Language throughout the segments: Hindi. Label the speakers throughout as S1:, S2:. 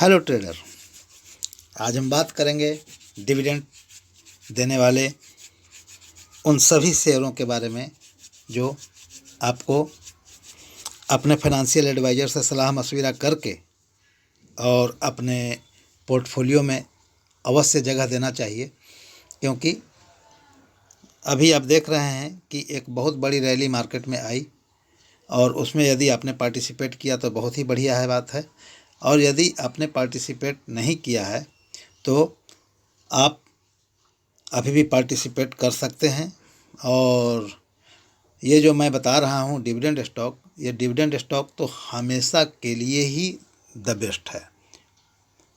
S1: Hello trader. आज हम बात करेंगे डिविडेंड देने वाले उन सभी शेयरों के बारे में जो आपको अपने फाइनेंशियल एडवाइज़र से सलाह मशविरा करके और अपने पोर्टफोलियो में अवश्य जगह देना चाहिए, क्योंकि अभी आप देख रहे हैं कि एक बहुत बड़ी रैली मार्केट में आई और उसमें यदि आपने पार्टिसिपेट किया तो बहुत ही बढ़िया है बात है, और यदि आपने पार्टिसिपेट नहीं किया है तो आप अभी भी पार्टिसिपेट कर सकते हैं। और ये जो मैं बता रहा हूँ डिविडेंड स्टॉक, ये डिविडेंड स्टॉक तो हमेशा के लिए ही द बेस्ट है,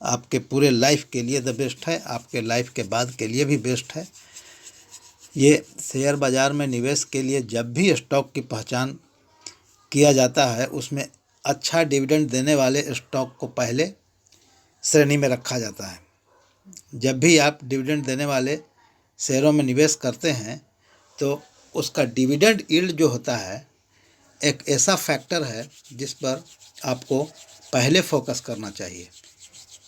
S1: आपके पूरे लाइफ के लिए द बेस्ट है, आपके लाइफ के बाद के लिए भी बेस्ट है। ये शेयर बाज़ार में निवेश के लिए जब भी स्टॉक की पहचान किया जाता है उसमें अच्छा डिविडेंड देने वाले स्टॉक को पहले श्रेणी में रखा जाता है। जब भी आप डिविडेंड देने वाले शेयरों में निवेश करते हैं तो उसका डिविडेंड यील्ड जो होता है एक ऐसा फैक्टर है जिस पर आपको पहले फोकस करना चाहिए।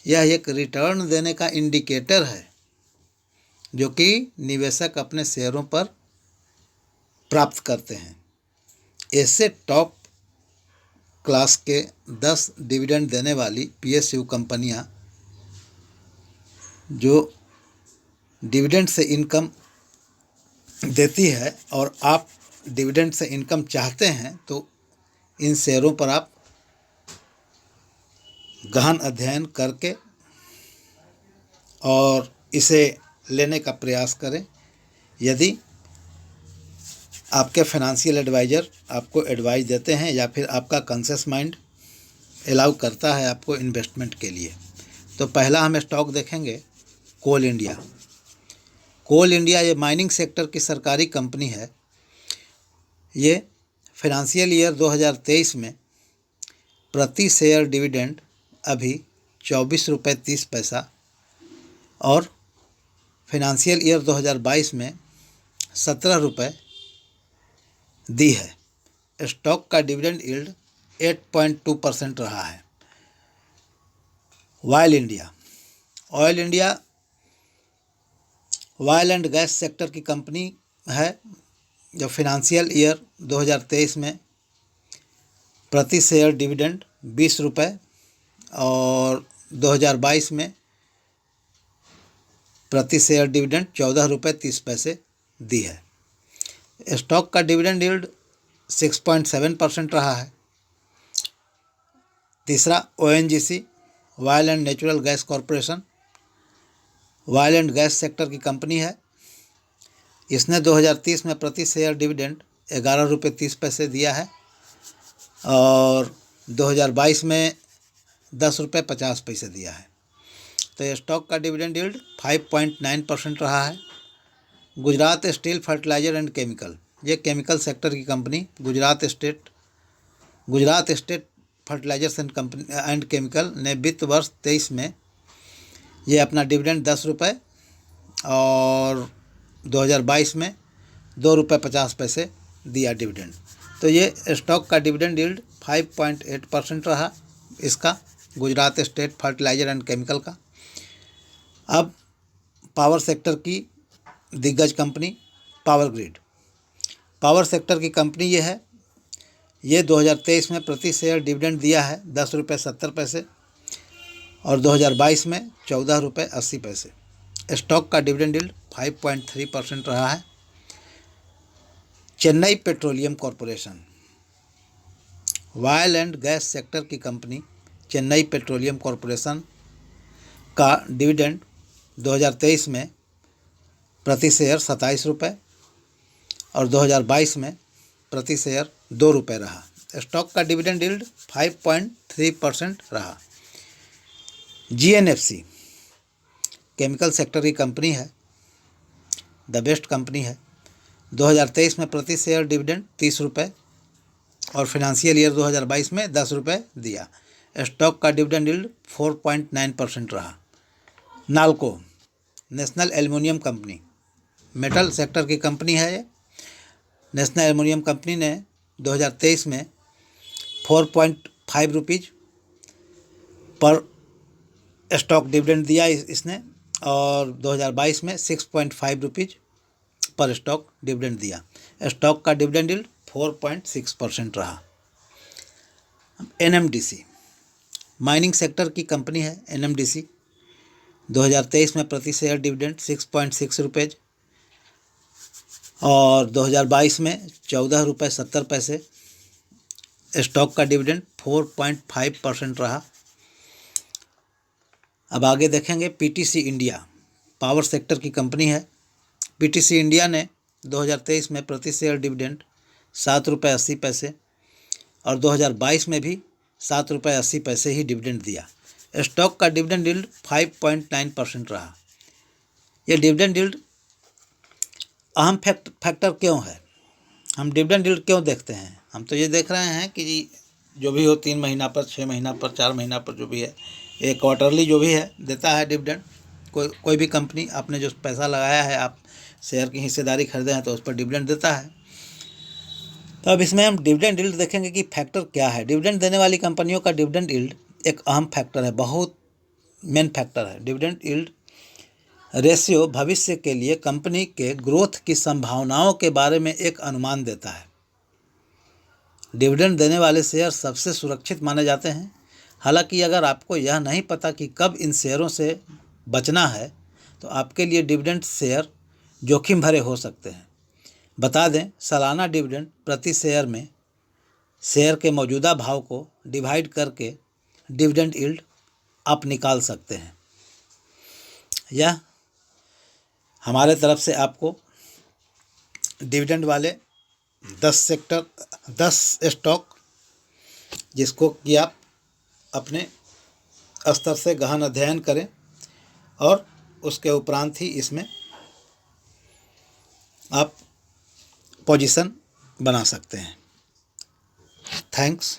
S1: यह एक रिटर्न देने का इंडिकेटर है जो कि निवेशक अपने शेयरों पर प्राप्त करते हैं। ऐसे टॉप क्लास के 10 डिविडेंड देने वाली पीएसयू कंपनियां जो डिविडेंड से इनकम देती है और आप डिविडेंड से इनकम चाहते हैं तो इन शेयरों पर आप गहन अध्ययन करके और इसे लेने का प्रयास करें। यदि आपके फाइनेंशियल एडवाइज़र आपको एडवाइस देते हैं या फिर आपका कॉन्शियस माइंड अलाउ करता है आपको इन्वेस्टमेंट के लिए, तो पहला हम स्टॉक देखेंगे कोल इंडिया। कोल इंडिया ये माइनिंग सेक्टर की सरकारी कंपनी है। ये फाइनेंशियल ईयर 2023 में प्रति शेयर डिविडेंड अभी 24 रुपये 30 पैसा और फाइनेंशियल ईयर 2022 में 17 रुपये दी है। स्टॉक का डिविडेंड यील्ड 8.2% रहा है। Oil India oil and gas sector की कंपनी है जो फाइनेंशियल ईयर 2023 में प्रति शेयर डिविडेंड 20 रुपये और 2022 में प्रति शेयर डिविडेंड 14 रुपये 30 पैसे दी है। स्टॉक का डिविडेंड यील्ड 6.7% रहा है। तीसरा ONGC oil and natural gas corporation oil and gas sector की कंपनी है। इसने 2030 में प्रति शेयर डिविडेंड 11 रुपये 30 पैसे दिया है और 2022 में 10 रुपये 50 पैसे दिया है। तो ये स्टॉक का डिविडेंड यील्ड 5.9% रहा है। Gujarat steel fertiliser and chemical, ये केमिकल सेक्टर की company Gujarat state fertilisers and chemical ने वित्त वर्ष 23 में ये अपना डिविडेंड 10 रुपये और 2022 में 2 रुपये 50 पैसे दिया डिविडेंड। तो ये स्टॉक का डिविडेंड यील्ड 5.8% रहा इसका, Gujarat state fertiliser and chemical का। अब पावर सेक्टर की दिग्गज कंपनी पावर सेक्टर की कंपनी ये है। ये 2023 में प्रति शेयर डिविडेंड दिया है 10 रुपये 70 पैसे और 2022 में 14 रुपये 80 पैसे। स्टॉक का डिविडेंड यील्ड 5.3% रहा है। Chennai petroleum corporation oil and gas sector की कंपनी चेन्नई पेट्रोलियम कॉरपोरेशन का डिविडेंड 2023 में प्रति शेयर 27 रुपये और 2022 में प्रति शेयर 2 रुपये रहा। स्टॉक का डिविडेंड यील्ड 5.3% रहा। जीएनएफसी केमिकल सेक्टर की कंपनी है, द बेस्ट कंपनी है। 2023 में प्रति शेयर डिविडेंड 30 रुपये और फाइनेंशियल ईयर 2022 में 10 रुपये दिया। स्टॉक का डिविडेंड यील्ड 4.9% रहा। NALCO national aluminium company, metal sector की कंपनी है ये। नेशनल एल्युमिनियम कंपनी ने 2023 में 4.5 रुपीज़ पर स्टॉक डिविडेंड दिया इसने, और 2022 में 6.5 रुपीज़ पर स्टॉक डिविडेंड दिया। स्टॉक का डिविडेंड यील्ड 4.6% रहा। एनएमडीसी माइनिंग सेक्टर की कंपनी है। एनएमडीसी 2023 में प्रति शेयर डिविडेंड 6.6 रुपये और 2022 में 14.70 रुपये। स्टॉक का डिविडेंड 4.5% रहा। अब आगे देखेंगे पीटीसी इंडिया, पावर सेक्टर की कंपनी है। पीटीसी इंडिया ने 2023 में प्रति शेयर डिविडेंड 7.80 रुपये और 2022 में भी 7.80 रुपये ही डिविडेंड दिया। स्टॉक का डिविडेंड यील्ड 5.9% रहा। यह डिविडेंड यील्ड अहम फैक्टर क्यों है? हम डिविडेंड यील्ड क्यों देखते हैं? हम तो ये देख रहे हैं कि जी जो भी हो 3 महीना पर, 6 महीना पर, 4 महीना पर जो भी है, ये क्वार्टरली जो भी है देता है डिविडेंड। कोई भी कंपनी आपने जो पैसा लगाया है, आप शेयर की हिस्सेदारी खरीदे हैं तो उस पर डिविडेंड देता है। तो अब इसमें हम डिविडेंड यील्ड देखेंगे कि फैक्टर क्या है। डिविडेंड देने वाली कंपनियों का डिविडेंड यील्ड एक अहम फैक्टर है, बहुत मेन फैक्टर है। डिविडेंड यील्ड रेशियो भविष्य के लिए कंपनी के ग्रोथ की संभावनाओं के बारे में एक अनुमान देता है। डिविडेंड देने वाले शेयर सबसे सुरक्षित माने जाते हैं। हालांकि अगर आपको यह नहीं पता कि कब इन शेयरों से बचना है तो आपके लिए डिविडेंड शेयर जोखिम भरे हो सकते हैं। बता दें, सालाना डिविडेंड प्रति शेयर में शेयर के मौजूदा भाव को डिवाइड करके डिविडेंड यील्ड आप निकाल सकते हैं। यह हमारे तरफ से आपको डिविडेंड वाले 10 स्टॉक, जिसको कि आप अपने स्तर से गहन अध्ययन करें और उसके उपरांत ही इसमें आप पोजीशन बना सकते हैं। थैंक्स।